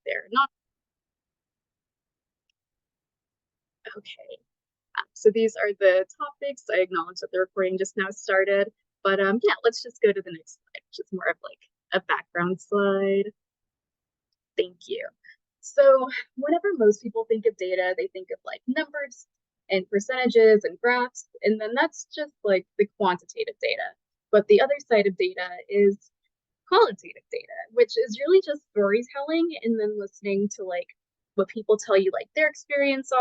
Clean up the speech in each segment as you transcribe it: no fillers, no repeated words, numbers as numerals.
there. Not okay. So these are the topics. I acknowledge that the recording just now started, but yeah, let's just go to the next slide, which is more of like a background slide. Thank you. So whenever most people think of data, they think of like numbers and percentages and graphs, and then that's just like the quantitative data. But the other side of data is qualitative data, which is really just storytelling and then listening to like what people tell you like their experiences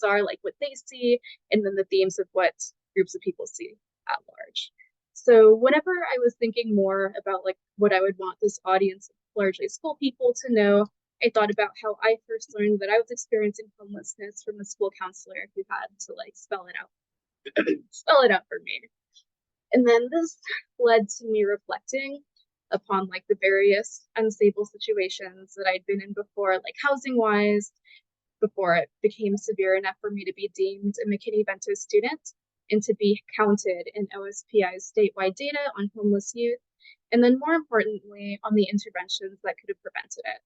are, like what they see, and then the themes of what groups of people see at large. So whenever I was thinking more about like what I would want this audience, largely school people, to know, I thought about how I first learned that I was experiencing homelessness from a school counselor who had to like spell it out for me. And then this led to me reflecting upon like the various unstable situations that I'd been in before, like housing wise, before it became severe enough for me to be deemed a McKinney-Vento student and to be counted in OSPI's statewide data on homeless youth, and then more importantly, on the interventions that could have prevented it.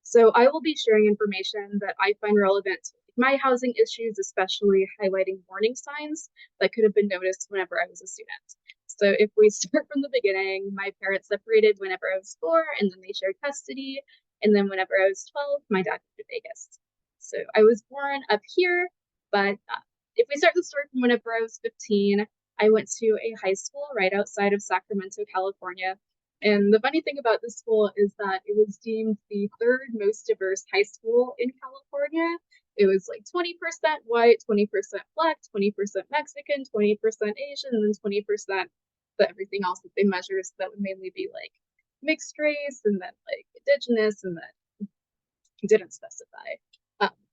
So I will be sharing information that I find relevant to my housing issues, especially highlighting warning signs that could have been noticed whenever I was a student. So if we start from the beginning, my parents separated whenever I was 4, and then they shared custody. And then whenever I was 12, my dad moved to Vegas. So I was born up here, but if we start the story from whenever I was 15, I went to a high school right outside of Sacramento, California. And the funny thing about this school is that it was deemed the 3rd most diverse high school in California. It was like 20% white, 20% black, 20% Mexican, 20% Asian, and then 20% the everything else that they measure. So that would mainly be like mixed race and then like indigenous and then didn't specify.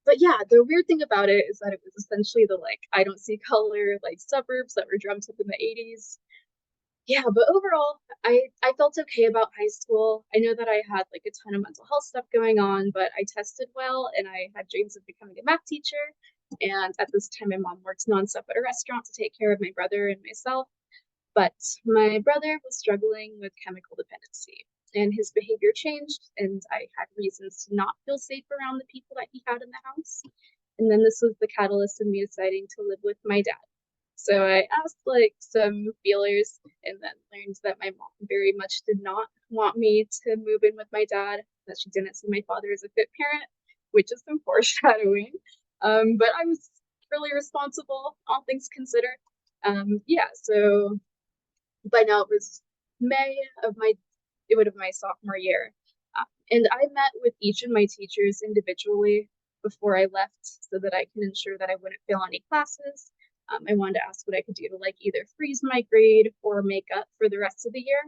But yeah, the weird thing about it is that it was essentially the like I don't see color like suburbs that were drummed up in the 80s. Yeah, but overall, I felt okay about high school. I know that I had like a ton of mental health stuff going on, but I tested well and I had dreams of becoming a math teacher. And at this time, my mom worked nonstop at a restaurant to take care of my brother and myself. But my brother was struggling with chemical dependency and his behavior changed, and I had reasons to not feel safe around the people that he had in the house. And then this was the catalyst of me deciding to live with my dad. So I asked like some feelers and then learned that my mom very much did not want me to move in with my dad, that she didn't see my father as a fit parent, which is some foreshadowing. But I was really responsible, all things considered. Yeah, so by now it was May of it would have my sophomore year. And I met with each of my teachers individually before I left so that I can ensure that I wouldn't fail any classes. I wanted to ask what I could do to like either freeze my grade or make up for the rest of the year.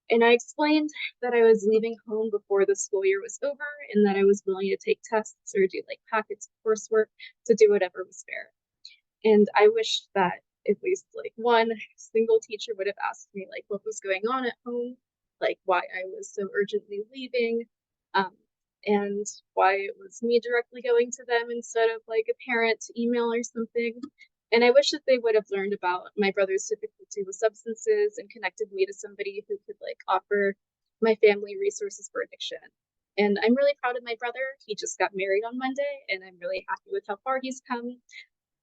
And I explained that I was leaving home before the school year was over and that I was willing to take tests or do like packets of coursework to do whatever was fair. And I wish that at least like one single teacher would have asked me like what was going on at home, like why I was so urgently leaving, and why it was me directly going to them instead of like a parent email or something. And I wish that they would have learned about my brother's difficulty with substances and connected me to somebody who could like offer my family resources for addiction. And I'm really proud of my brother. He just got married on Monday, and I'm really happy with how far he's come.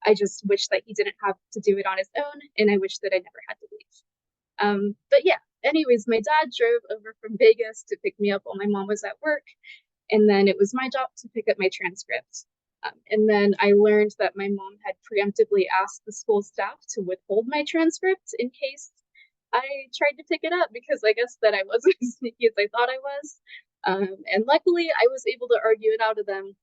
I just wish that he didn't have to do it on his own, and I wish that I never had to leave. But yeah, anyways, my dad drove over from Vegas to pick me up while my mom was at work, and then it was my job to pick up my transcripts. And then I learned that my mom had preemptively asked the school staff to withhold my transcript in case I tried to pick it up, because I guess that I wasn't as sneaky as I thought I was. And luckily, I was able to argue it out of them.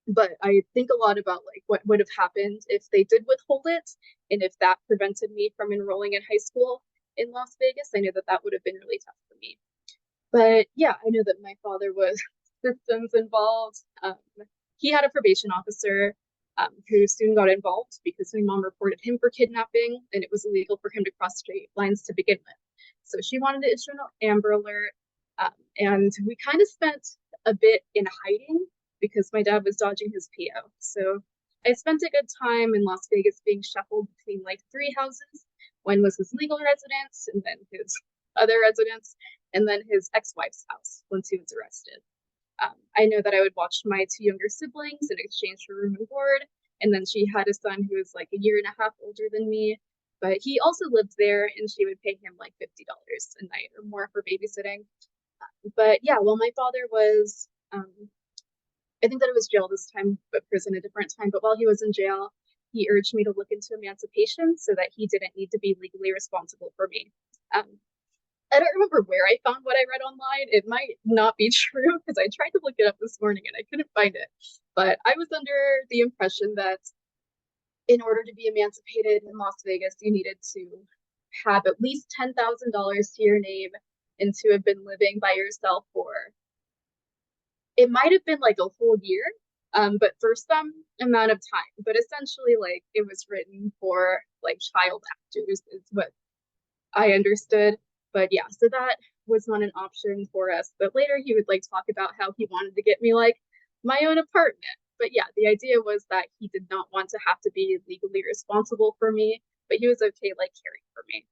But I think a lot about like what would have happened if they did withhold it, and if that prevented me from enrolling in high school in Las Vegas. I know that that would have been really tough for me. But yeah, I know that my father was systems involved. He had a probation officer who soon got involved because my mom reported him for kidnapping, and it was illegal for him to cross state lines to begin with. So she wanted to issue an Amber Alert, and we kind of spent a bit in hiding because my dad was dodging his PO. So I spent a good time in Las Vegas being shuffled between like 3 houses. One was his legal residence, and then his other residence, and then his ex-wife's house once he was arrested. I know that I would watch my two younger siblings in exchange for room and board. And then she had a son who was like a year and a half older than me, but he also lived there, and she would pay him like $50 a night or more for babysitting. But yeah, well, my father was, I think that it was jail this time, but prison a different time. But while he was in jail, he urged me to look into emancipation so that he didn't need to be legally responsible for me. Um, I don't remember where I found what I read online. It might not be true because I tried to look it up this morning and I couldn't find it. But I was under the impression that in order to be emancipated in Las Vegas, you needed to have at least $10,000 to your name and to have been living by yourself for, it might have been like a whole year, but for some amount of time. But essentially, like, it was written for like child actors, is what I understood. But yeah, so that was not an option for us. But later he would like talk about how he wanted to get me like my own apartment. But yeah, the idea was that he did not want to have to be legally responsible for me, but he was okay like caring for me.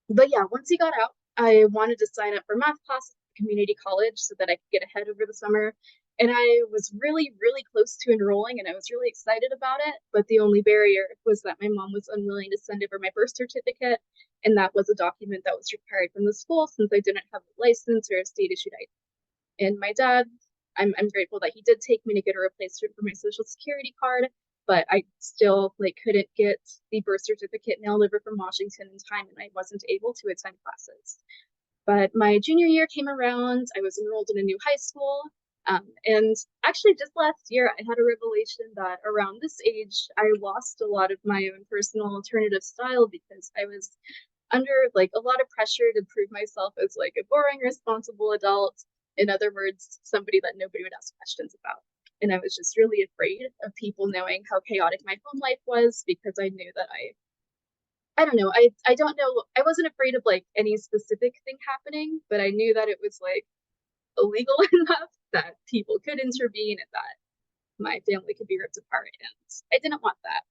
But yeah, once he got out, I wanted to sign up for math classes at community college so that I could get ahead over the summer. And I was really, really close to enrolling and I was really excited about it. But the only barrier was that my mom was unwilling to send over my birth certificate. And that was a document that was required from the school since I didn't have a license or a state issued ID. And my dad, I'm grateful that he did take me to get a replacement for my social security card, but I still like couldn't get the birth certificate mailed over from Washington in time, and I wasn't able to attend classes. But my junior year came around, I was enrolled in a new high school, and actually just last year I had a revelation that around this age I lost a lot of my own personal alternative style because I was under like a lot of pressure to prove myself as like a boring, responsible adult. In other words, somebody that nobody would ask questions about. And I was just really afraid of people knowing how chaotic my home life was because I knew that I don't know, I don't know, I wasn't afraid of like any specific thing happening, but I knew that it was like illegal enough that people could intervene and that my family could be ripped apart. And I didn't want that.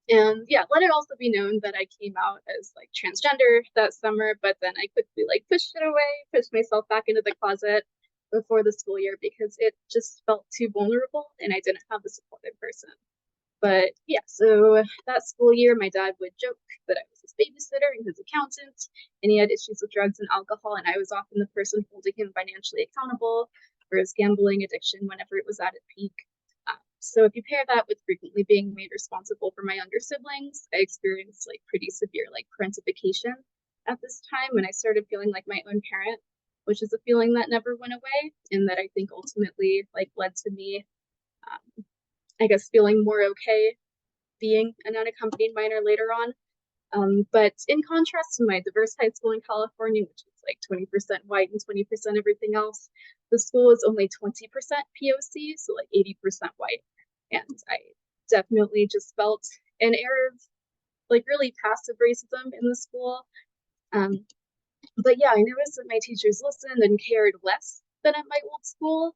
And yeah, let it also be known that I came out as like transgender that summer, but then I quickly like pushed it away, pushed myself back into the closet before the school year because it just felt too vulnerable and I didn't have a supportive person. But yeah, so that school year, my dad would joke that I was his babysitter and his accountant, and he had issues with drugs and alcohol, and I was often the person holding him financially accountable for his gambling addiction whenever it was at its peak. So if you pair that with frequently being made responsible for my younger siblings, I experienced like pretty severe like parentification at this time when I started feeling like my own parent, which is a feeling that never went away and that I think ultimately like led to me, I guess, feeling more okay being an unaccompanied minor later on. But in contrast to my diverse high school in California, which was like 20% white and 20% everything else, the school was only 20% POC, so like 80% white. And I definitely just felt an air of like really passive racism in the school. But yeah, I noticed that my teachers listened and cared less than at my old school.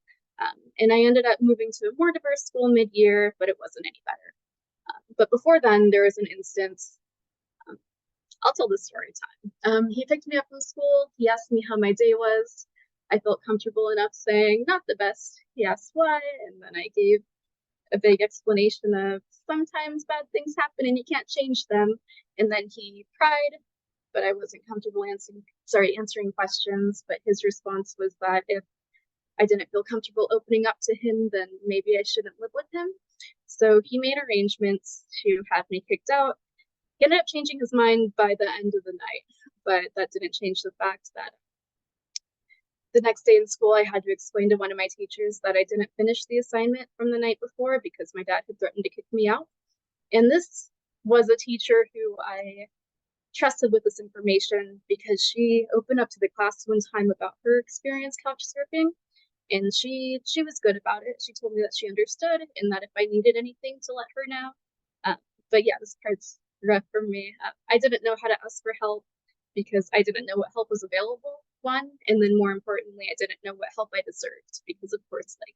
And I ended up moving to a more diverse school mid-year, but it wasn't any better. But before then, there was an instance. I'll tell this story time. He picked me up from school. He asked me how my day was. I felt comfortable enough saying, not the best. He asked why, and then I gave a vague explanation of sometimes bad things happen and you can't change them. And then he cried, but I wasn't comfortable answering questions. But his response was that if I didn't feel comfortable opening up to him, then maybe I shouldn't live with him. So he made arrangements to have me kicked out. He ended up changing his mind by the end of the night, but that didn't change the fact that the next day in school, I had to explain to one of my teachers that I didn't finish the assignment from the night before because my dad had threatened to kick me out. And this was a teacher who I trusted with this information because she opened up to the class one time about her experience couch surfing. And she was good about it. She told me that she understood and that if I needed anything to let her know. But yeah, this part's rough for me. I didn't know how to ask for help because I didn't know what help was available, one, and then more importantly, I didn't know what help I deserved because of course, like,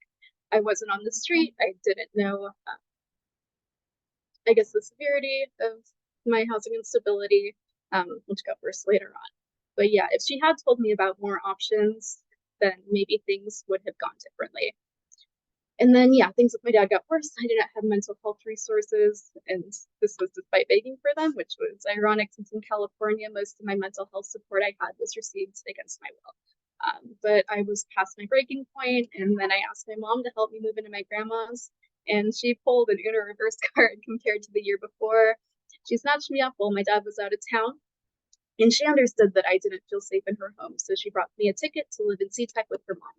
I wasn't on the street. I didn't know, I guess, the severity of my housing instability, which got worse later on. But yeah, if she had told me about more options, then maybe things would have gone differently. And then, yeah, things with my dad got worse. I didn't have mental health resources, and this was despite begging for them, which was ironic since in California, most of my mental health support I had was received against my will. But I was past my breaking point, and then I asked my mom to help me move into my grandma's, and she pulled an Uno reverse card compared to the year before. She snatched me up while my dad was out of town, and she understood that I didn't feel safe in her home, so she brought me a ticket to live in SeaTech with her mom.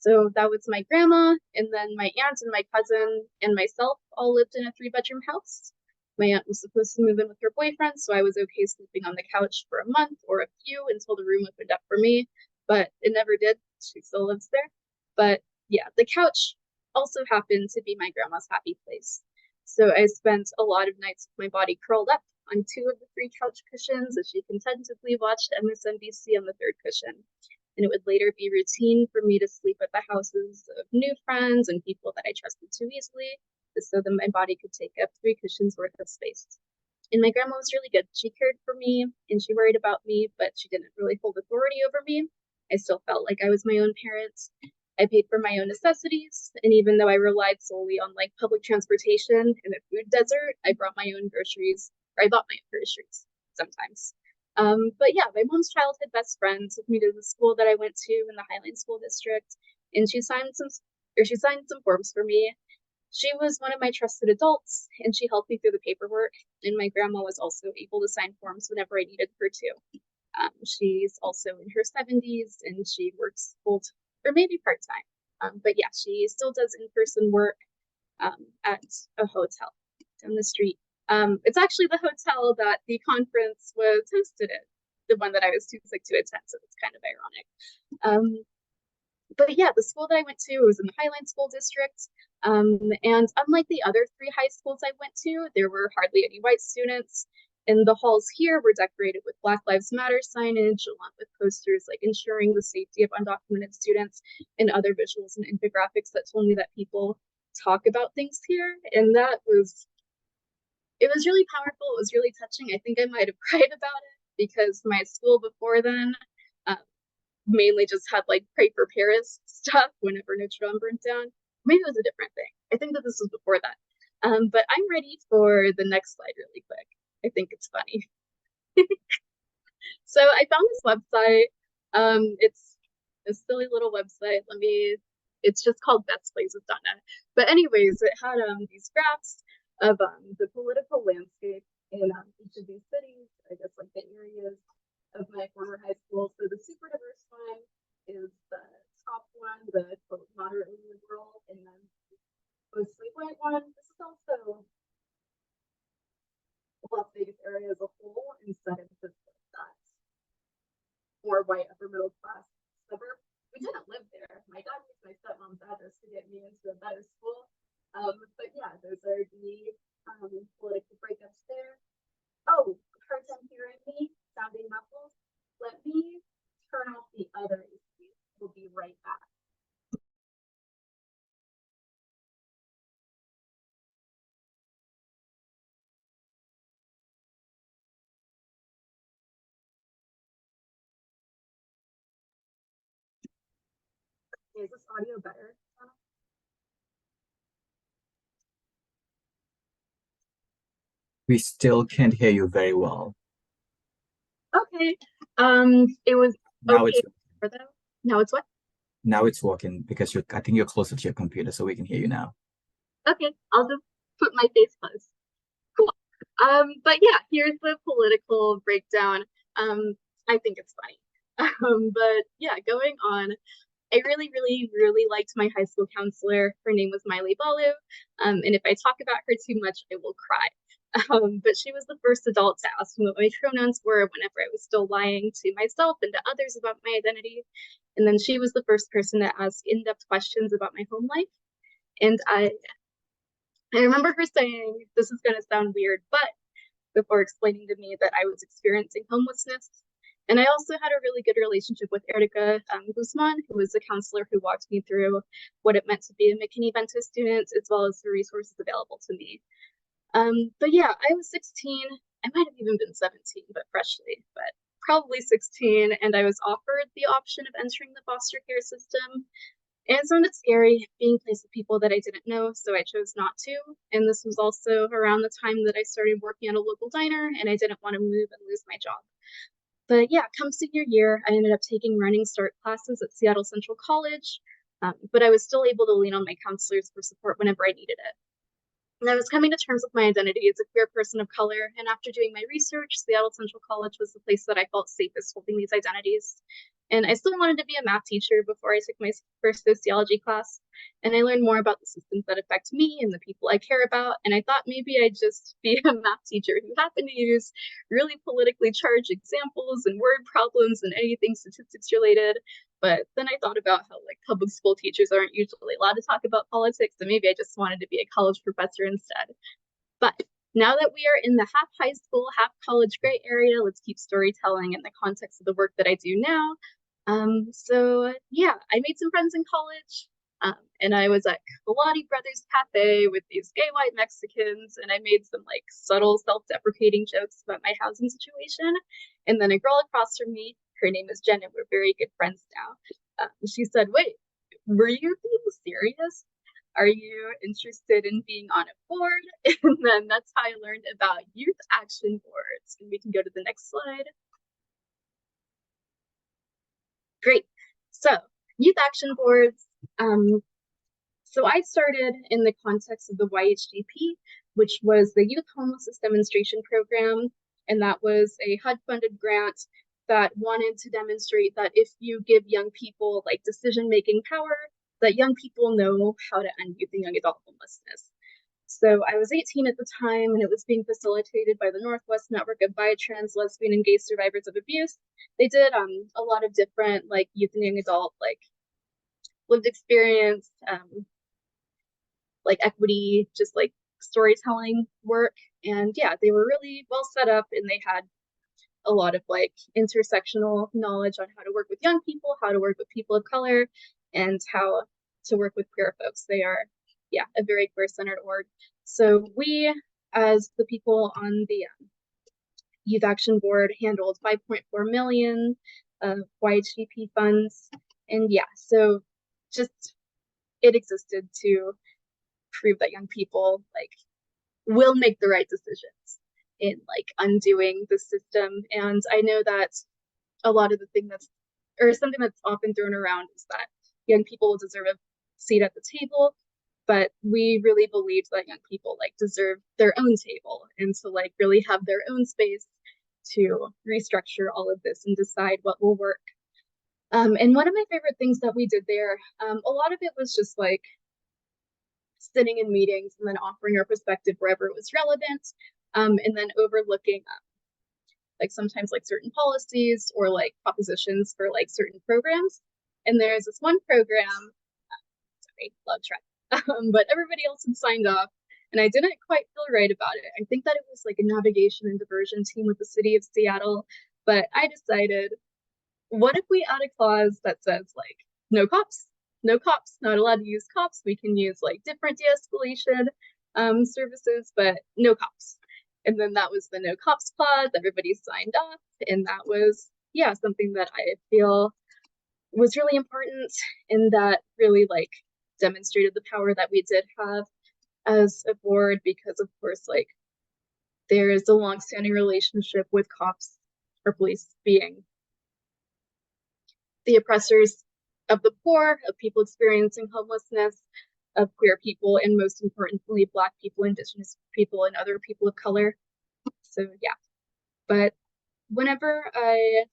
So that was my grandma, and then my aunt and my cousin and myself all lived in a 3-bedroom house. My aunt was supposed to move in with her boyfriend, so I was okay sleeping on the couch for a month or a few until the room opened up for me, but it never did. She still lives there. But yeah, the couch also happened to be my grandma's happy place. So I spent a lot of nights with my body curled up on 2 of the 3 couch cushions as she contentively watched MSNBC on the 3rd cushion. And it would later be routine for me to sleep at the houses of new friends and people that I trusted too easily, just so that my body could take up 3 cushions worth of space. And my grandma was really good. She cared for me and she worried about me, but she didn't really hold authority over me. I still felt like I was my own parent. I paid for my own necessities, and even though I relied solely on like public transportation in a food desert, I brought my own groceries, or I bought my own groceries sometimes. But yeah, my mom's childhood best friend took me to the school that I went to in the Highline School District, and she signed some forms for me. She was one of my trusted adults, and she helped me through the paperwork. And my grandma was also able to sign forms whenever I needed her to. She's also in her 70s, and she works or maybe part-time. But yeah, she still does in-person work at a hotel down the street. It's actually the hotel that the conference was hosted in, the one that I was too sick to attend, so it's kind of ironic. But yeah, the school that I went to was in the Highline School District. And unlike the other 3 high schools I went to, there were hardly any white students. And the halls here were decorated with Black Lives Matter signage, along with posters like ensuring the safety of undocumented students and other visuals and infographics that told me that people talk about things here. And it was really powerful. It was really touching. I think I might have cried about it because my school before then mainly just had like Pray for Paris stuff whenever Notre Dame burnt down. Maybe it was a different thing. I think that this was before that. But I'm ready for the next slide really quick. I think it's funny. So I found this website. It's a silly little website. It's just called bestplaces.net. But anyways, it had these graphs of the political landscape in each of these cities, I guess like the areas of my former high school. So the super diverse one is the top one, the quote moderately liberal, and then mostly white one. This is also Las Vegas area as a whole instead of just that more white upper middle class suburb. We didn't live there. My dad used my stepmom's address to get me into a better school. But yeah, those are the political breakups there. Oh, hard time hearing me, sounding muffled. Let me turn off the other AC. We'll be right back. Is this audio better? We still can't hear you very well. Okay. It was Now okay it's for them. Now it's what? now it's working because I think you're closer to your computer, so we can hear you now. Okay, I'll just put my face close. Cool. But yeah, here's the political breakdown. I think it's funny. But yeah, going on, I really, really, really liked my high school counselor. Her name was Miley Balu. And if I talk about her too much, I will cry. But she was the first adult to ask me what my pronouns were whenever I was still lying to myself and to others about my identity. And then she was the first person to ask in-depth questions about my home life. And I remember her saying, this is going to sound weird, but before explaining to me that I was experiencing homelessness. And I also had a really good relationship with Erica Guzman, who was a counselor who walked me through what it meant to be a McKinney-Vento student, as well as the resources available to me. But yeah, I was 16. I might have even been 17, but freshly. But probably 16, and I was offered the option of entering the foster care system. And it sounded scary being placed with people that I didn't know, so I chose not to. And this was also around the time that I started working at a local diner, and I didn't want to move and lose my job. But yeah, come senior year, I ended up taking running start classes at Seattle Central College, but I was still able to lean on my counselors for support whenever I needed it. And I was coming to terms with my identity as a queer person of color, and after doing my research, Seattle Central College was the place that I felt safest holding these identities. And I still wanted to be a math teacher before I took my first sociology class, and I learned more about the systems that affect me and the people I care about, and I thought maybe I'd just be a math teacher who happened to use really politically charged examples and word problems and anything statistics related. But then I thought about how like public school teachers aren't usually allowed to talk about politics, and maybe I just wanted to be a college professor instead. But now that we are in the half high school, half college gray area, let's keep storytelling in the context of the work that I do now. So yeah, I made some friends in college. And I was at Kalani Brothers Cafe with these gay white Mexicans, and I made some like subtle self-deprecating jokes about my housing situation. And then a girl across from me, her name is Jen, and we're very good friends now. She said, "Wait, were you being serious? Are you interested in being on a board?" And then that's how I learned about youth action boards. And we can go to the next slide. Great. So youth action boards. So I started in the context of the YHDP, which was the Youth Homelessness Demonstration Program. And that was a HUD-funded grant that wanted to demonstrate that if you give young people like decision-making power, that young people know how to end youth and young adult homelessness. So I was 18 at the time, and it was being facilitated by the Northwest Network of Bi, Trans, Lesbian, and Gay Survivors of Abuse. They did a lot of different like youth and young adult like lived experience, like equity, just like storytelling work. And yeah, they were really well set up, and they had a lot of like intersectional knowledge on how to work with young people, how to work with people of color, and how to work with queer folks. They are, yeah, a very queer-centered org. So we, as the people on the Youth Action Board, handled 5.4 million of YHDP funds. And yeah, so just it existed to prove that young people like will make the right decisions in like undoing the system. And I know that a lot of the thing that's or something that's often thrown around is that young people deserve a seat at the table, but we really believe that young people like deserve their own table and to like really have their own space to restructure all of this and decide what will work. And one of my favorite things that we did there, a lot of it was just like sitting in meetings and then offering our perspective wherever it was relevant, and then overlooking like sometimes like certain policies or like propositions for like certain programs. And there's this one program, sorry, love track, but everybody else had signed off, and I didn't quite feel right about it. I think that it was like a navigation and diversion team with the city of Seattle, but I decided, what if we add a clause that says like no cops, no cops, not allowed to use cops. We can use like different de-escalation services, but no cops. And then that was the no cops clause. Everybody signed off, and that was, yeah, something that I feel was really important, and that really like demonstrated the power that we did have as a board, because of course like there is a long-standing relationship with cops or police being the oppressors of the poor, of people experiencing homelessness, of queer people, and most importantly, Black people, Indigenous people, and other people of color. So yeah, but whenever I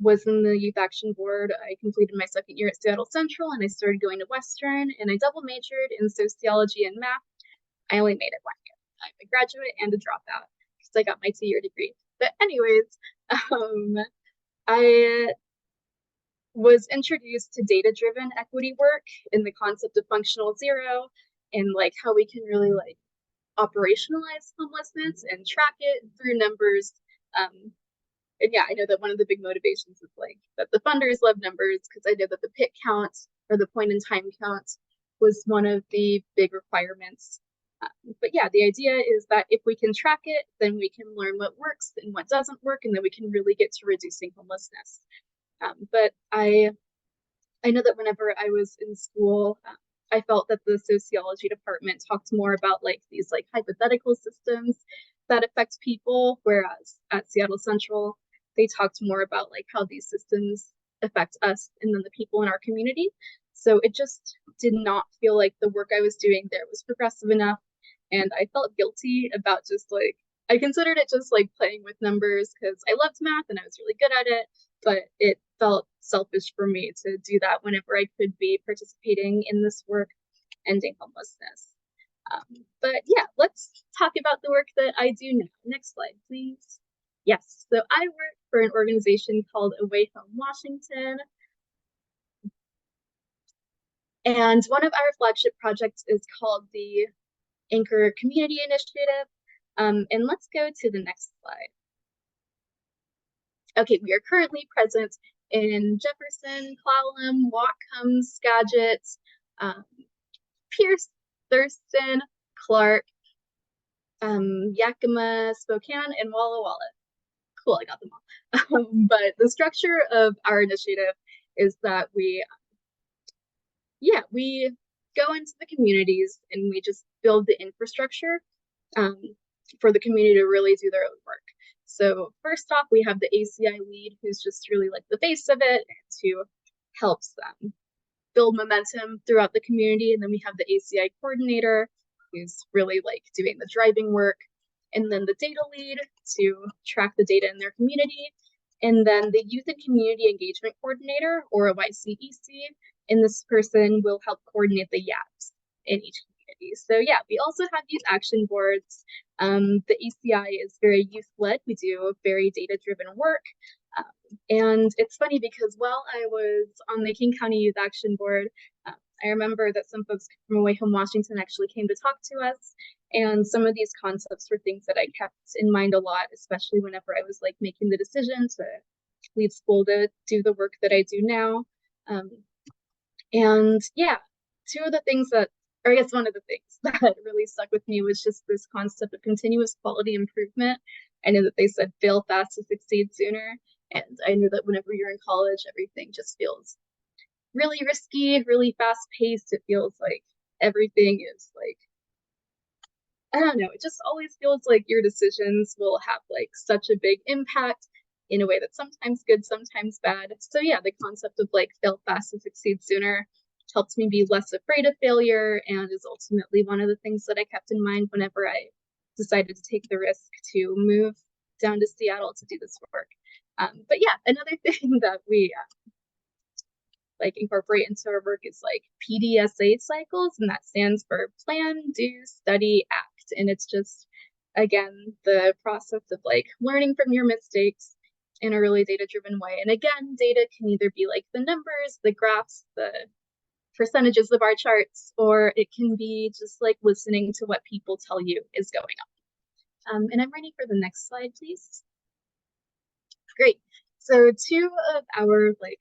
was in the Youth Action Board, I completed my second year at Seattle Central, and I started going to Western, and I double majored in sociology and math. I only made it 1 year. I'm a graduate and a dropout because I got my 2-year degree. But anyways, I was introduced to data-driven equity work in the concept of functional zero, and like how we can really like operationalize homelessness and track it through numbers. And yeah, I know that one of the big motivations is like that the funders love numbers, because I know that the PIT count or the point in time count was one of the big requirements But yeah, the idea is that if we can track it, then we can learn what works and what doesn't work, and then we can really get to reducing homelessness. But I know that whenever I was in school, I felt that the sociology department talked more about like these like hypothetical systems that affect people, whereas at Seattle Central, they talked more about like how these systems affect us and then the people in our community. So it just did not feel like the work I was doing there was progressive enough. And I felt guilty about just like, I considered it just like playing with numbers because I loved math and I was really good at it, but it felt selfish for me to do that whenever I could be participating in this work ending homelessness. But yeah, let's talk about the work that I do now. Next slide, please. Yes, so I work for an organization called Away Home Washington. And one of our flagship projects is called the Anchor Community Initiative. And let's go to the next slide. Okay, we are currently present in Jefferson, Clallam, Whatcom, Skagit, Pierce, Thurston, Clark, Yakima, Spokane, and Walla Walla. Cool, I got them all. But the structure of our initiative is that we go into the communities and we just build the infrastructure for the community to really do their own work. So first off, we have the ACI lead, who's just really like the face of it and who helps them build momentum throughout the community. And then we have the ACI coordinator, who's really like doing the driving work. And then the data lead to track the data in their community. And then the youth and community engagement coordinator, or a YCEC, and this person will help coordinate the YAPs in each community. So yeah, we also have youth action boards. The ACI is very youth-led. We do very data-driven work. And it's funny because while I was on the King County Youth Action Board, I remember that some folks from Away Home Washington actually came to talk to us. And some of these concepts were things that I kept in mind a lot, especially whenever I was like making the decision to leave school to do the work that I do now. And yeah, two of the things that, or I guess one of the things that really stuck with me was just this concept of continuous quality improvement. I know that they said fail fast to succeed sooner. And I knew that whenever you're in college, everything just feels really risky, really fast paced. It feels like everything is like, I don't know, it just always feels like your decisions will have like such a big impact in a way that's sometimes good, sometimes bad. So yeah, the concept of like fail fast to succeed sooner helped me be less afraid of failure and is ultimately one of the things that I kept in mind whenever I decided to take the risk to move down to Seattle to do this work. But yeah, another thing that we like incorporate into our work is like PDSA cycles, and that stands for plan, do, study, act. And it's just, again, the process of like learning from your mistakes in a really data-driven way. And again, data can either be like the numbers, the graphs, the percentages of our charts, or it can be just like listening to what people tell you is going on. And I'm ready for the next slide, please. Great. So two of our like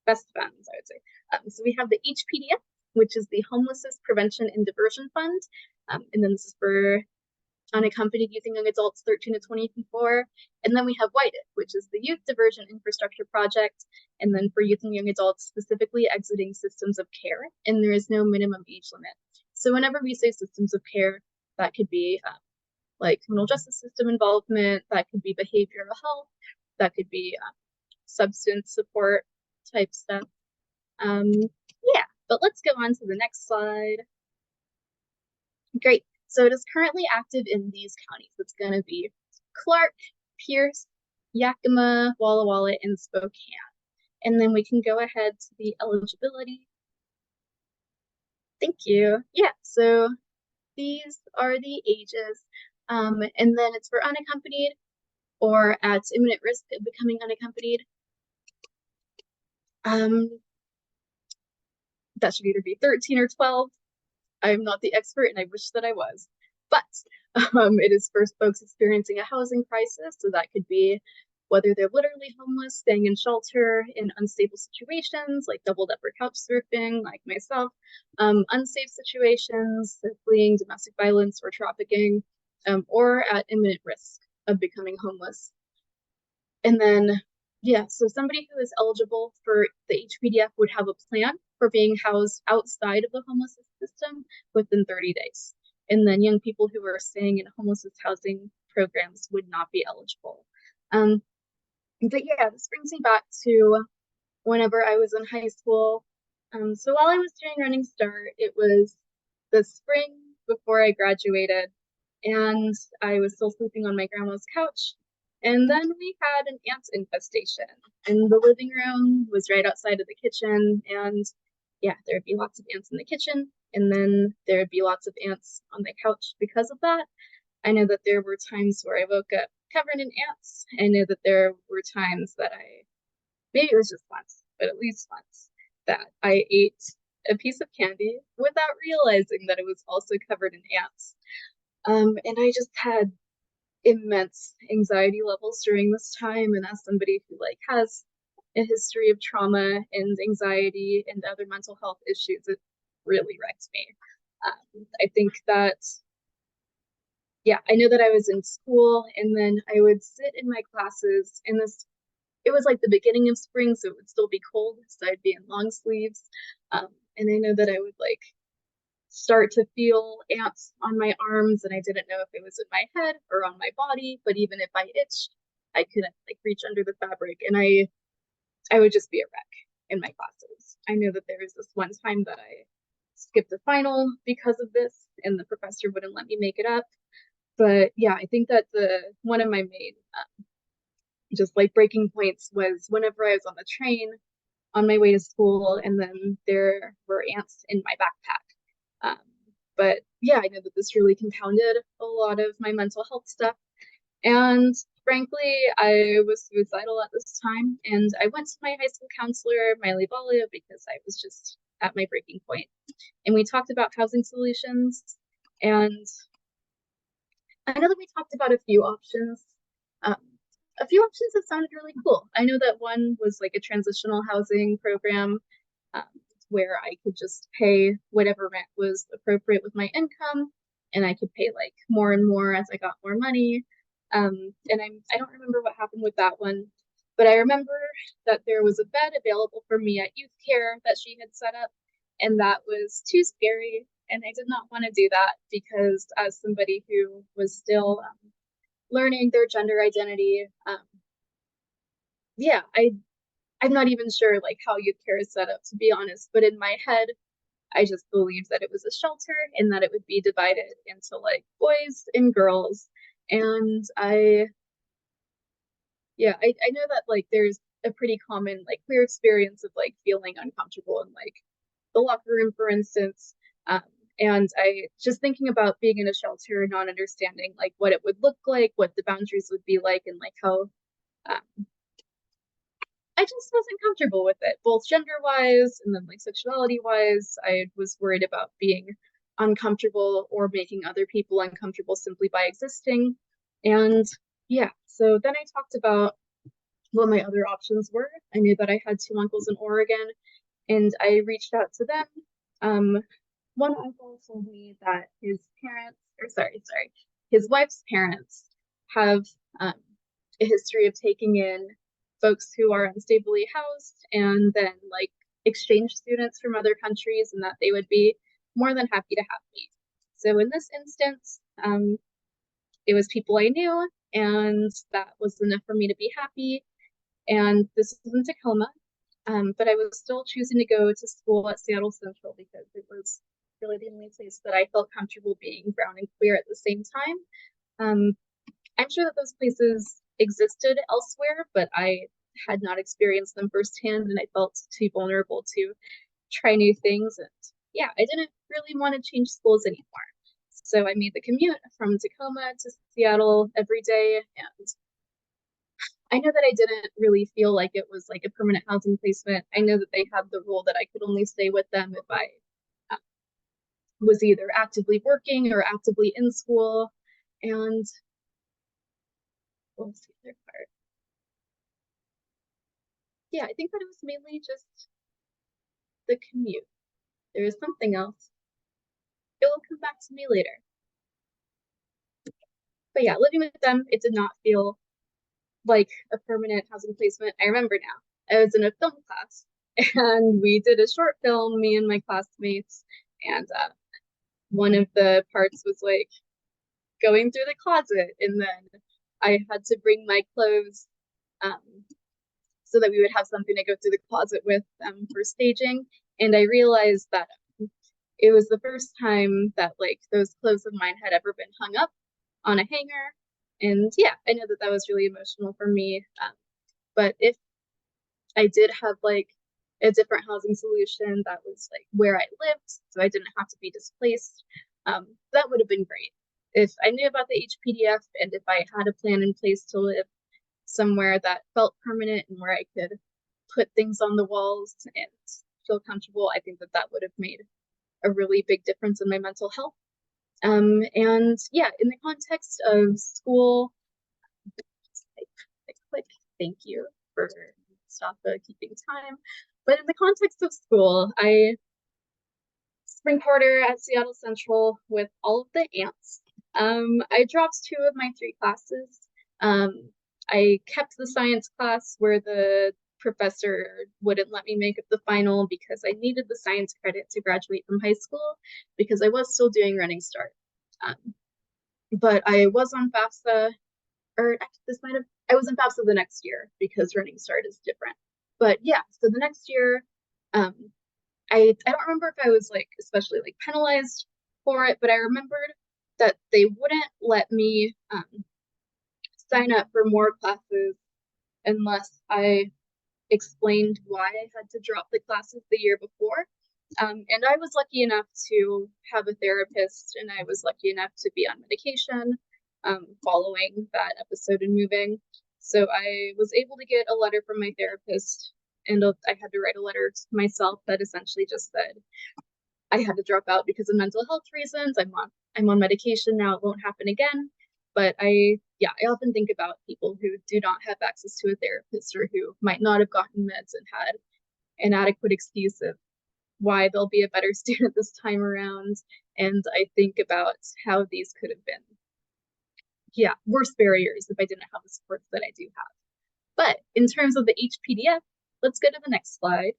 best funds, I would say. So we have the HPDF, which is the Homelessness Prevention and Diversion Fund. And then this is for unaccompanied youth and young adults 13 to 24. And then we have WIDED, which is the Youth Diversion Infrastructure Project. And then for youth and young adults, specifically exiting systems of care. And there is no minimum age limit. So whenever we say systems of care, that could be like criminal justice system involvement, that could be behavioral health, that could be substance support type stuff. Yeah, but let's go on to the next slide. Great. So it is currently active in these counties. It's going to be Clark, Pierce, Yakima, Walla Walla, and Spokane. And then we can go ahead to the eligibility. Thank you. Yeah, so these are the ages. And then it's for unaccompanied or at imminent risk of becoming unaccompanied. That should either be 13 or 12. I'm not the expert and I wish that I was, but it is for folks experiencing a housing crisis. So that could be whether they're literally homeless, staying in shelter in unstable situations, like double-decker couch surfing, like myself, unsafe situations, fleeing domestic violence or trafficking, or at imminent risk of becoming homeless. And then, yeah, so somebody who is eligible for the HPDF would have a plan for being housed outside of the homelessness system within 30 days. And then young people who are staying in homelessness housing programs would not be eligible. But yeah, this brings me back to whenever I was in high school. So while I was doing Running Start, it was the spring before I graduated, and I was still sleeping on my grandma's couch. And then we had an ant infestation, and the living room was right outside of the kitchen. And yeah, there'd be lots of ants in the kitchen, and then there'd be lots of ants on the couch because of that. I know that there were times where I woke up covered in ants. I know that there were times that maybe it was just once, but at least once, that I ate a piece of candy without realizing that it was also covered in ants. And I just had immense anxiety levels during this time. And as somebody who has a history of trauma and anxiety and other mental health issues, it really wrecked me. I think that, yeah, I know that I was in school, and then I would sit in my classes, and it was like the beginning of spring, so it would still be cold, so I'd be in long sleeves. And I know that I would start to feel ants on my arms, and I didn't know if it was in my head or on my body, but even if I itched, I couldn't reach under the fabric, and I would just be a wreck in my classes. I know that there was this one time that I skipped a final because of this, and the professor wouldn't let me make it up. But yeah, I think that one of my main just breaking points was whenever I was on the train on my way to school, and then there were ants in my backpack. But yeah, I know that this really compounded a lot of my mental health stuff. And frankly, I was suicidal at this time, and I went to my high school counselor, Miley Balia, because I was just at my breaking point. And we talked about housing solutions, and I know that we talked about a few options. Um, a few options that sounded really cool. I know that one was a transitional housing program, um, where I could just pay whatever rent was appropriate with my income, and I could pay more and more as I got more money. And I don't remember what happened with that one, but I remember that there was a bed available for me at youth care that she had set up, and that was too scary. And I did not want to do that because, as somebody who was still learning their gender identity, yeah, I'm not even sure how youth care is set up, to be honest. But in my head, I just believed that it was a shelter and that it would be divided into boys and girls. And I know that there's a pretty common queer experience of feeling uncomfortable in the locker room, for instance. And I just thinking about being in a shelter, not understanding what it would look like, what the boundaries would be like, and how I just wasn't comfortable with it, both gender wise and then sexuality wise. I was worried about being uncomfortable or making other people uncomfortable simply by existing. And yeah, so then I talked about what my other options were. I knew that I had two uncles in Oregon, and I reached out to them. One uncle told me that his wife's parents have a history of taking in folks who are unstably housed and then exchange students from other countries, and that they would be more than happy to have me. So in this instance, it was people I knew, and that was enough for me to be happy. And this is in Tacoma, but I was still choosing to go to school at Seattle Central because it was really the only place that I felt comfortable being brown and queer at the same time. I'm sure that those places existed elsewhere, but I had not experienced them firsthand, and I felt too vulnerable to try new things. And yeah, I didn't really want to change schools anymore. So I made the commute from Tacoma to Seattle every day, and I know that I didn't really feel like it was a permanent housing placement. I know that they had the rule that I could only stay with them if I uh, was either actively working or actively in school. And what was the other part? yeah, I think that it was mainly just the commute. There was something else. It will come back to me later. But yeah, living with them, it did not feel like a permanent housing placement. I remember now. I was in a film class and we did a short film, me and my classmates, and one of the parts was like going through the closet, and then I had to bring my clothes um, so that we would have something to go through the closet with for staging. And I realized that it was the first time that like those clothes of mine had ever been hung up on a hanger. And yeah, I know that that was really emotional for me. But if I did have like a different housing solution that was like where I lived, so I didn't have to be displaced, that would have been great. If I knew about the HPDF and if I had a plan in place to live somewhere that felt permanent and where I could put things on the walls and feel comfortable, I think that that would have made a really big difference in my mental health. And yeah, in the context of school, I click, thank you for stop keeping time. But in the context of school, I spring quarter at Seattle Central with all of the ants. I dropped two of my three classes. I kept the science class where the professor wouldn't let me make up the final because I needed the science credit to graduate from high school because I was still doing Running Start. But I was on FAFSA, or this might have, I was in FAFSA the next year because Running Start is different. But yeah, so the next year, um, I don't remember if I was like especially like penalized for it, but I remembered that they wouldn't let me sign up for more classes unless I explained why I had to drop the classes the year before. And I was lucky enough to have a therapist, and I was lucky enough to be on medication following that episode in moving. So I was able to get a letter from my therapist, and I had to write a letter to myself that essentially just said I had to drop out because of mental health reasons. I'm on medication now. It won't happen again. But I often think about people who do not have access to a therapist or who might not have gotten meds and had an adequate excuse of why they'll be a better student this time around. And I think about how these could have been, worse barriers if I didn't have the supports that I do have. But in terms of the HPDF, let's go to the next slide.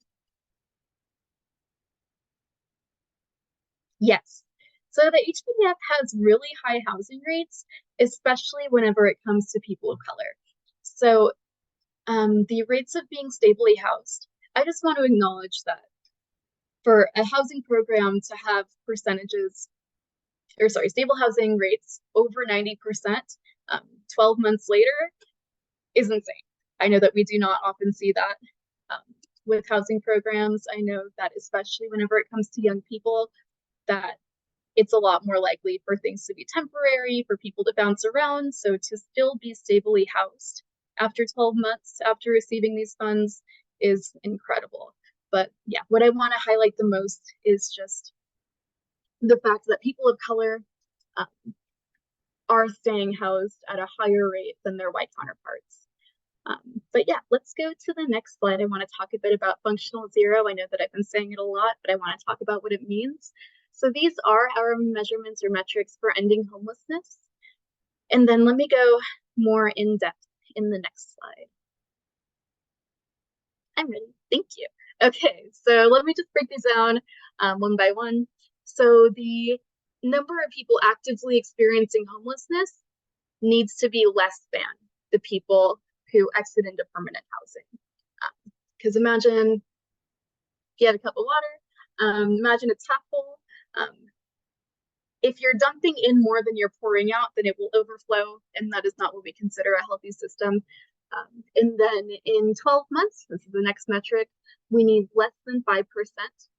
Yes. So the HPDF has really high housing rates, especially whenever it comes to people of color. So the rates of being stably housed, I just want to acknowledge that for a housing program to have stable housing rates over 90%, 12 months later is insane. I know that we do not often see that with housing programs. I know that especially whenever it comes to young people, that it's a lot more likely for things to be temporary, for people to bounce around. So to still be stably housed after 12 months after receiving these funds is incredible. But yeah, what I want to highlight the most is just the fact that people of color are staying housed at a higher rate than their white counterparts. But yeah, let's go to the next slide. I want to talk a bit about functional zero. I know that I've been saying it a lot, but I want to talk about what it means. So these are our measurements or metrics for ending homelessness. And then let me go more in depth in the next slide. I'm ready. Thank you. Okay, so let me just break these down one by one. So the number of people actively experiencing homelessness needs to be less than the people who exit into permanent housing. Because imagine if you have a cup of water, imagine it's half full. If you're dumping in more than you're pouring out, then it will overflow, and that is not what we consider a healthy system. And then in 12 months, this is the next metric, we need less than 5%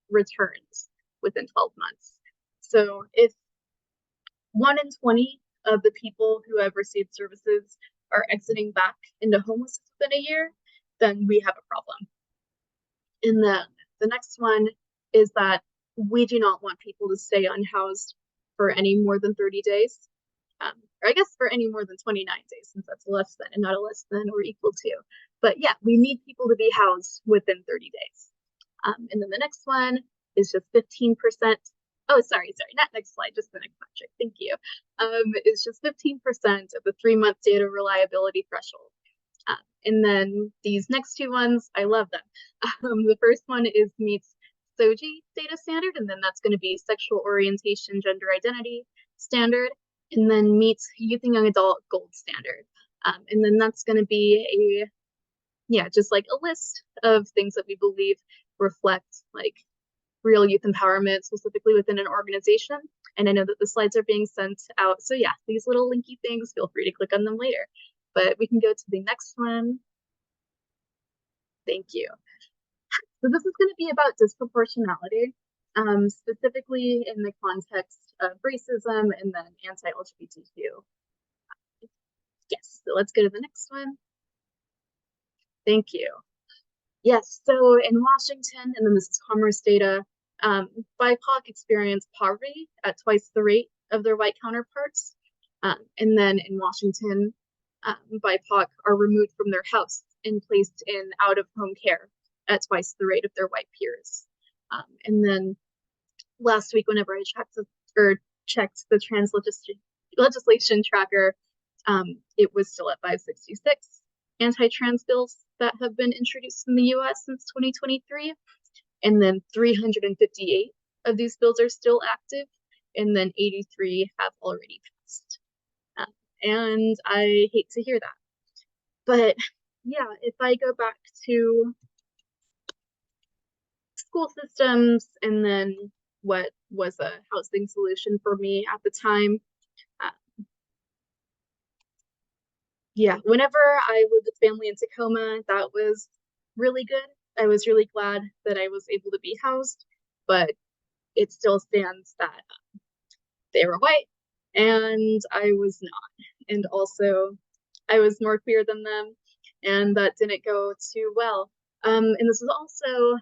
returns within 12 months. So if 1 in 20 of the people who have received services are exiting back into homelessness within a year, then we have a problem. And the next one is that we do not want people to stay unhoused for any more than 30 days. or I guess for any more than 29 days, since that's less than and not a less than or equal to. But yeah, we need people to be housed within 30 days. And then the next one is just 15%. Oh, sorry, not next slide, just the next metric. Thank you. Is just 15% of the 3-month data reliability threshold. And then these next two ones, I love them. The first one is meets SOGI data standard, and then that's going to be sexual orientation, gender identity standard, and then meets youth and young adult gold standard. And then that's going to be just like a list of things that we believe reflect like real youth empowerment, specifically within an organization. And I know that the slides are being sent out. So yeah, these little linky things, feel free to click on them later. But we can go to the next one. Thank you. So this is going to be about disproportionality, specifically in the context of racism and then anti-LGBTQ. Yes, so let's go to the next one. Thank you. Yes, so in Washington, and then this is commerce data, BIPOC experience poverty at twice the rate of their white counterparts. And then in Washington, BIPOC are removed from their house and placed in out-of-home care at twice the rate of their white peers. And then last week, whenever I checked the trans legislation tracker, it was still at 566 anti-trans bills that have been introduced in the US since 2023. And then 358 of these bills are still active, and then 83 have already passed. And I hate to hear that. But yeah, if I go back to school systems and then what was a housing solution for me at the time, whenever I lived with family in Tacoma, that was really good. I was really glad that I was able to be housed, but it still stands that they were white and I was not. And also, I was more queer than them, and that didn't go too well. And this was also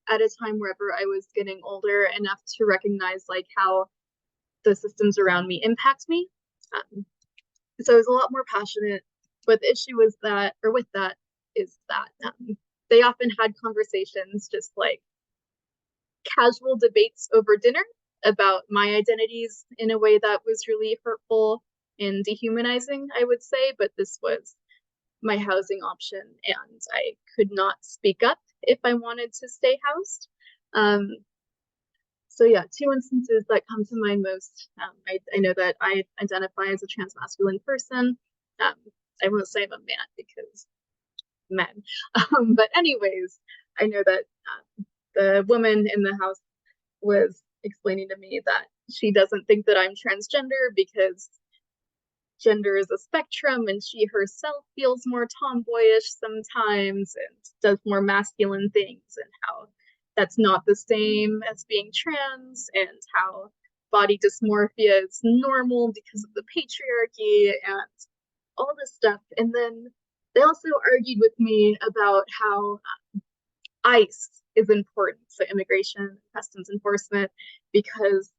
at a time wherever I was getting older enough to recognize like how the systems around me impact me. So I was a lot more passionate. But the issue was that, or with that, is that they often had conversations, just like casual debates over dinner about my identities in a way that was really hurtful and dehumanizing, I would say. But this was my housing option, and I could not speak up if I wanted to stay housed. So yeah, two instances that come to mind most. I know that I identify as a transmasculine person. I won't say I'm a man because men. But anyways, I know that the woman in the house was explaining to me that she doesn't think that I'm transgender because gender is a spectrum and she herself feels more tomboyish sometimes and does more masculine things, and how that's not the same as being trans, and how body dysmorphia is normal because of the patriarchy and all this stuff. And then they also argued with me about how ICE is important, so immigration customs enforcement, because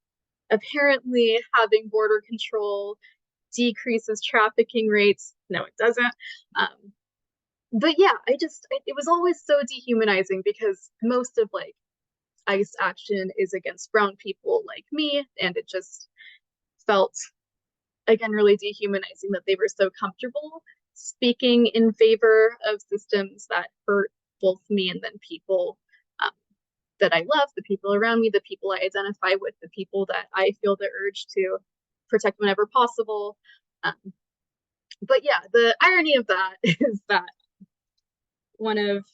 apparently having border control decreases trafficking rates. No, it doesn't. But yeah, it was always so dehumanizing because most of like ICE action is against brown people like me, and it just felt, again, really dehumanizing that they were so comfortable speaking in favor of systems that hurt both me and then people that I love, the people around me, the people I identify with, the people that I feel the urge to protect whenever possible. But yeah, the irony of that is that one of,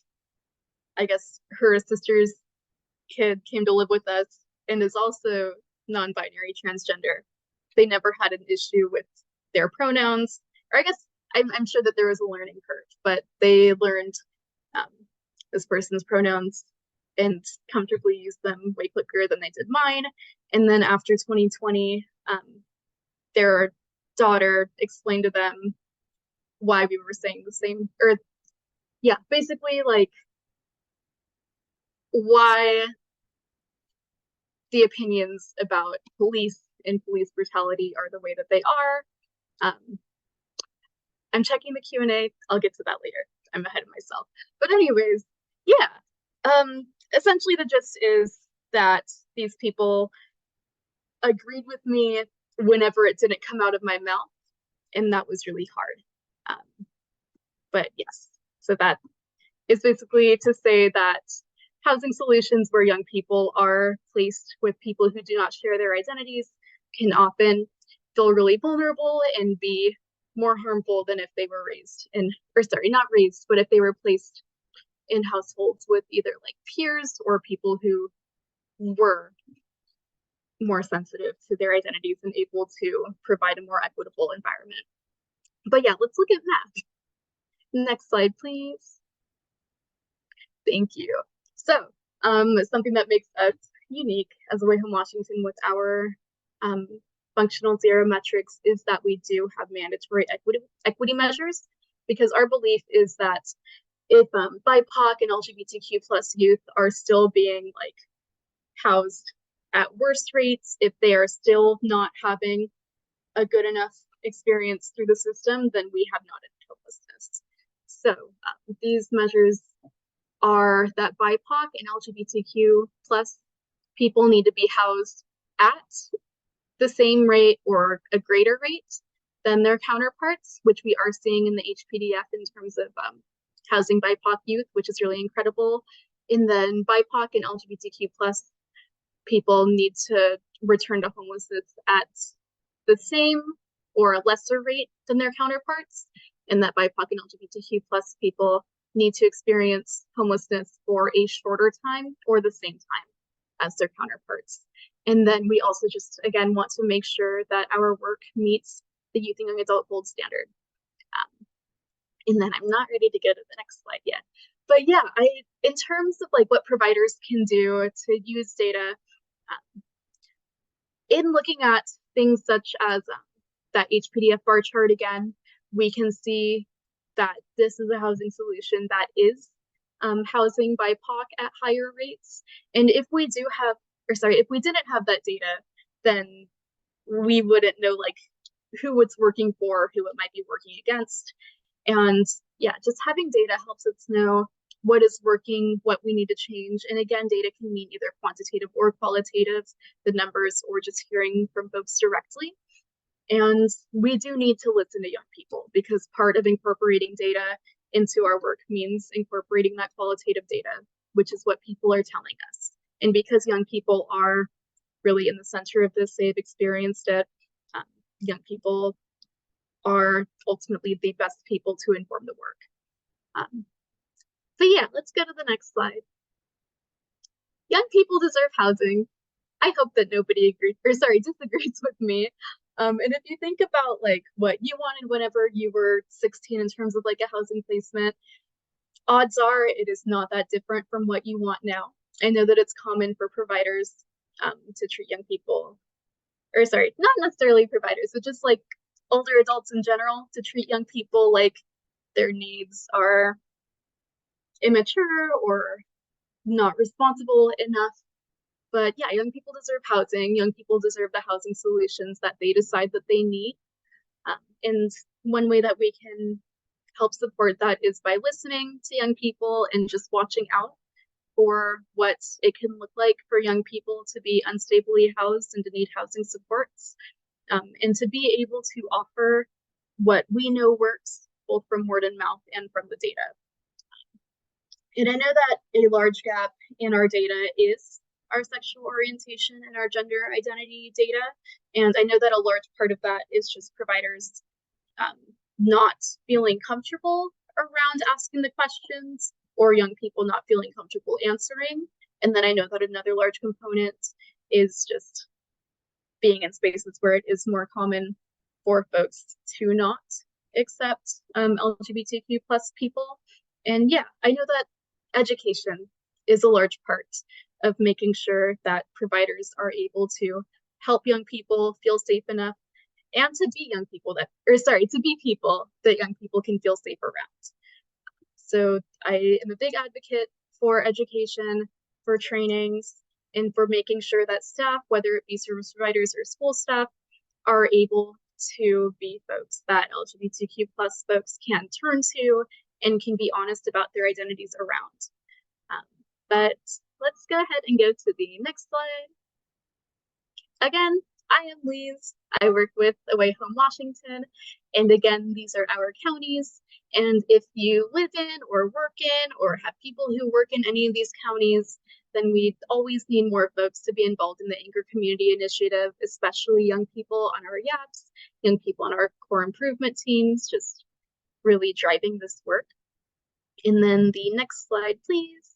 I guess, her sister's kid came to live with us and is also non-binary transgender. They never had an issue with their pronouns, or I guess I'm sure that there was a learning curve, but they learned this person's pronouns and comfortably used them way quicker than they did mine. And then after 2020, their daughter explained to them why we were saying the same, or yeah, basically like why the opinions about police and police brutality are the way that they are. I'm checking the Q&A. I'll get to that later. I'm ahead of myself. But anyways, yeah. Essentially the gist is that these people agreed with me whenever it didn't come out of my mouth, and that was really hard. But yes, so that is basically to say that housing solutions where young people are placed with people who do not share their identities can often feel really vulnerable and be more harmful than if they were raised in, or sorry, not raised, but if they were placed in households with either like peers or people who were more sensitive to their identities and able to provide a more equitable environment. But yeah, let's look at math. Next slide, please. Thank you. So, something that makes us unique as WPN Washington with our functional zero metrics is that we do have mandatory equity measures, because our belief is that if BIPOC and LGBTQ plus youth are still being like housed at worse rates, if they are still not having a good enough experience through the system, then we have not ended homelessness. So these measures are that BIPOC and LGBTQ plus people need to be housed at the same rate or a greater rate than their counterparts, which we are seeing in the HPDF in terms of housing BIPOC youth, which is really incredible. And then BIPOC and LGBTQ plus people need to return to homelessness at the same or a lesser rate than their counterparts, and that BIPOC and LGBTQ plus people need to experience homelessness for a shorter time or the same time as their counterparts. And then we also just, again, want to make sure that our work meets the youth and young adult gold standard. And then I'm not ready to go to the next slide yet. But yeah, in terms of like what providers can do to use data, in looking at things such as that HPDF bar chart again, we can see that this is a housing solution that is housing BIPOC at higher rates. And if we do have, or sorry, if we didn't have that data, then we wouldn't know like who it's working for, who it might be working against. And yeah, just having data helps us know what is working, what we need to change. And again, data can mean either quantitative or qualitative, the numbers, or just hearing from folks directly. And we do need to listen to young people, because part of incorporating data into our work means incorporating that qualitative data, which is what people are telling us. And because young people are really in the center of this, they've experienced it, young people are ultimately the best people to inform the work. But yeah, let's go to the next slide. Young people deserve housing. I hope that nobody disagrees with me. And if you think about like what you wanted whenever you were 16 in terms of like a housing placement, odds are it is not that different from what you want now. I know that it's common for providers to treat young people, or sorry, not necessarily providers, but just like older adults in general, to treat young people like their needs are immature or not responsible enough. But yeah, young people deserve housing. Young people deserve the housing solutions that they decide that they need. And one way that we can help support that is by listening to young people and just watching out for what it can look like for young people to be unstably housed and to need housing supports, and to be able to offer what we know works, both from word of mouth and from the data. And I know that a large gap in our data is our sexual orientation and our gender identity data. And I know that a large part of that is just providers not feeling comfortable around asking the questions, or young people not feeling comfortable answering. And then I know that another large component is just being in spaces where it is more common for folks to not accept LGBTQ plus people. And yeah, I know that education is a large part of making sure that providers are able to help young people feel safe enough, and to be to be people that young people can feel safe around. So I am a big advocate for education, for trainings, and for making sure that staff, whether it be service providers or school staff, are able to be folks that LGBTQ plus folks can turn to and can be honest about their identities around. But let's go ahead and go to the next slide. Again, I am Leeze. I work with Away Home Washington. And again, these are our counties. And if you live in or work in or have people who work in any of these counties, then we always need more folks to be involved in the Anchor Community Initiative, especially young people on our YAPs, young people on our core improvement teams, just really driving this work. And then the next slide, please.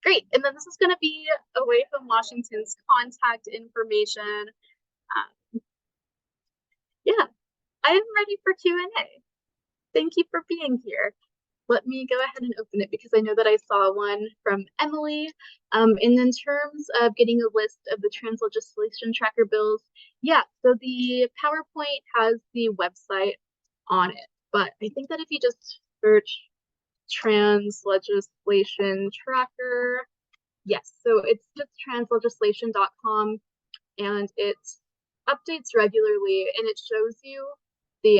Great, and then this is going to be Away from Washington's contact information. Yeah, I am ready for Q&A. Thank you for being here. Let me go ahead and open it because I know that I saw one from Emily. And in terms of getting a list of the trans legislation tracker bills, yeah, so the PowerPoint has the website on it, but I think that if you just search trans legislation tracker, yes, so it's just translegislation.com, and it updates regularly, and it shows you the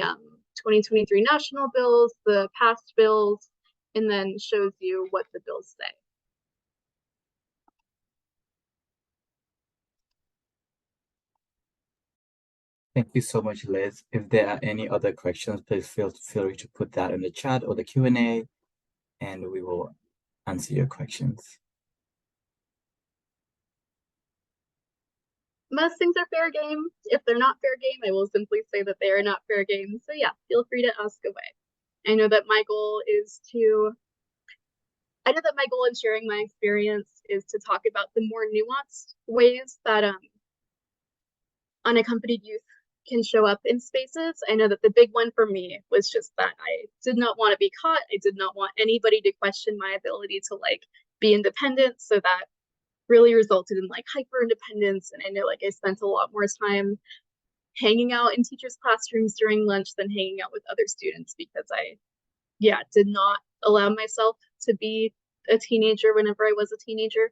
2023 national bills, the past bills, and then shows you what the bills say. Thank you so much, Liz. If there are any other questions, please feel free to put that in the chat or the Q&A, and we will answer your questions. Most things are fair game. If they're not fair game, I will simply say that they are not fair game. So yeah, feel free to ask away. I know that my goal in sharing my experience is to talk about the more nuanced ways that unaccompanied youth can show up in spaces. I know that the big one for me was just that I did not want to be caught. I did not want anybody to question my ability to be independent. So that really resulted in hyper independence. And I know I spent a lot more time hanging out in teachers' classrooms during lunch than hanging out with other students because I did not allow myself to be a teenager whenever I was a teenager.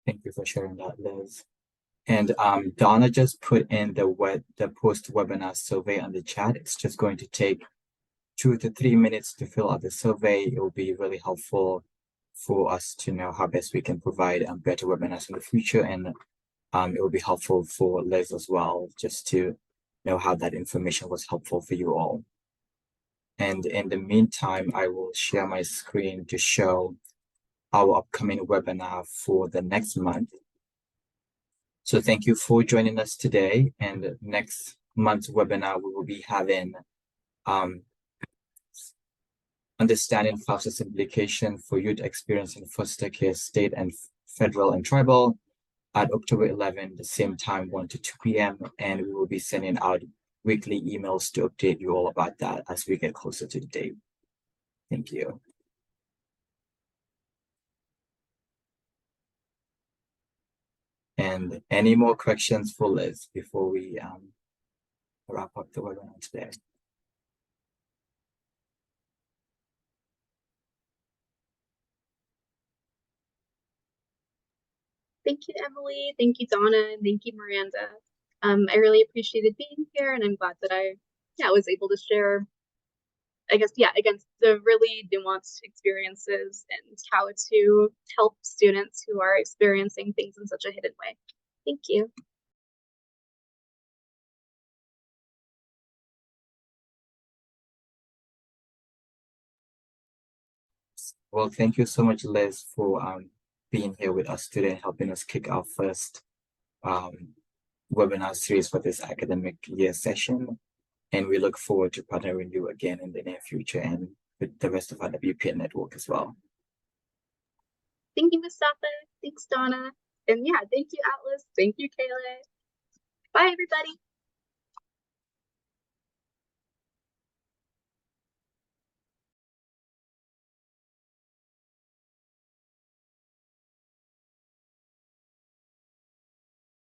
Thank you for sharing that, Liz. And Donna just put in the post-webinar survey on the chat. It's just going to take 2 to 3 minutes to fill out the survey. It will be really helpful for us to know how best we can provide better webinars in the future. And it will be helpful for Liz as well, just to know how that information was helpful for you all. And in the meantime, I will share my screen to show our upcoming webinar for the next month. So thank you for joining us today. And next month's webinar, we will be having understanding FAFSA's implication for youth experiencing foster care, state and federal and tribal at October 11, the same time, 1 to 2 p.m. And we will be sending out weekly emails to update you all about that as we get closer to the date. Thank you. And any more questions for Liz before we wrap up the webinar today? Thank you, Emily. Thank you, Donna. And thank you, Miranda. I really appreciated being here, and I'm glad that I was able to share, against the really nuanced experiences and how to help students who are experiencing things in such a hidden way. Thank you. Well, thank you so much, Liz, for being here with us today and helping us kick our first webinar series for this academic year session. And we look forward to partnering with you again in the near future and with the rest of our WPN network as well. Thank you, Mustafa. Thanks, Donna. And thank you, Atlas. Thank you, Kayla. Bye, everybody.